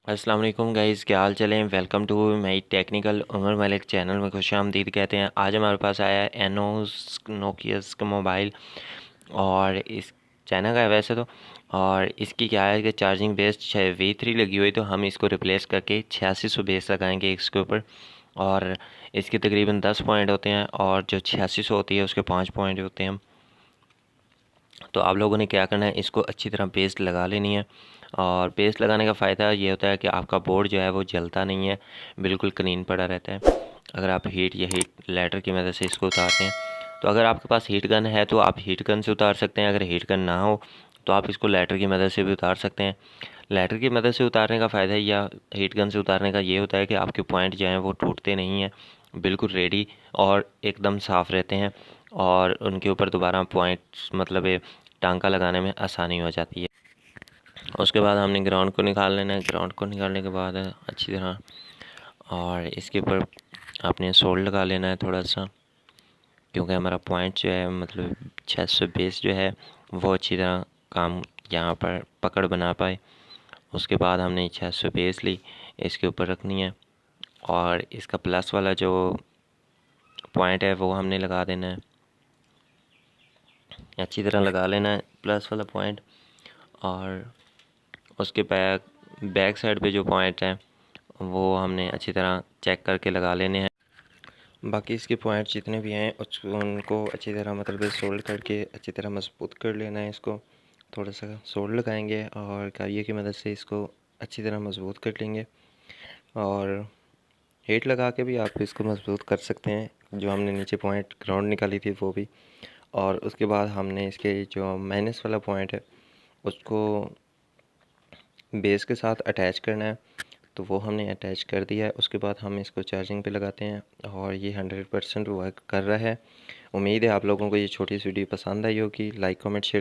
अस्सलाम वालेकुम गाइज़, क्या हाल चलें। Welcome to my technical Umar Malik channel में खुशामदीद कहते हैं। आज हमारे पास आया है एनोस नोकियास का मोबाइल और इस चाइना का है वैसे तो। और इसकी क्या है कि चार्जिंग बेस V3 लगी हुई, तो हम इसको रिप्लेस करके 8600 बेस लगाएंगे इसके ऊपर। और इसके तकरीबन 10 पॉइंट होते हैं और जो 8600 होती है उसके 5 पॉइंट होते हैं। तो आप लोगों ने क्या करना है, इसको अच्छी तरह पेस्ट लगा लेनी है। और पेस्ट लगाने का फ़ायदा ये होता है कि आपका बोर्ड जो है वो जलता नहीं है, बिल्कुल क्लीन पड़ा रहता है। अगर आप हीट लाइटर की मदद से इसको उतारते हैं, तो अगर आपके पास हीट गन है तो आप हीट गन से उतार सकते हैं। अगर हीट गन ना हो तो आप इसको लाइटर की मदद से भी उतार सकते हैं। लाइटर की मदद से उतारने का फ़ायदा या हीट गन से उतारने का ये होता है कि आपके पॉइंट जो हैं वो टूटते नहीं हैं, बिल्कुल रेडी और एकदम साफ़ रहते हैं। और उनके ऊपर दोबारा पॉइंट्स मतलब टांका लगाने में आसानी हो जाती है। उसके बाद हमने ग्राउंड को निकाल लेना है। ग्राउंड को निकालने के बाद अच्छी तरह और इसके ऊपर आपने सोल्ड लगा लेना है थोड़ा सा, क्योंकि हमारा पॉइंट जो है मतलब 600 बेस जो है वो अच्छी तरह काम यहाँ पर पकड़ बना पाए। उसके बाद हमने 600 बेस ली, इसके ऊपर रखनी है और इसका प्लस वाला जो पॉइंट है वो हमने लगा देना है, अच्छी तरह लगा लेना है प्लस वाला पॉइंट। और उसके बैक साइड पे जो पॉइंट है वो हमने अच्छी तरह चेक करके लगा लेने हैं। बाकी इसके पॉइंट जितने भी हैं उनको अच्छी तरह मतलब सोल्ड करके अच्छी तरह मजबूत कर लेना है। इसको थोड़ा सा सोल्ड लगाएंगे और कारिये की मदद से इसको अच्छी तरह मजबूत कर लेंगे। और हीट लगा के भी आप इसको मजबूत कर सकते हैं, जो हमने नीचे पॉइंट ग्राउंड निकाली थी वो भी। और उसके बाद हमने इसके जो माइनस वाला पॉइंट है उसको बेस के साथ अटैच करना है, तो वो हमने अटैच कर दिया है। उसके बाद हम इसको चार्जिंग पे लगाते हैं और ये 100% वर्क कर रहा है। उम्मीद है आप लोगों को ये छोटी सी वीडियो पसंद आई होगी। Like comment share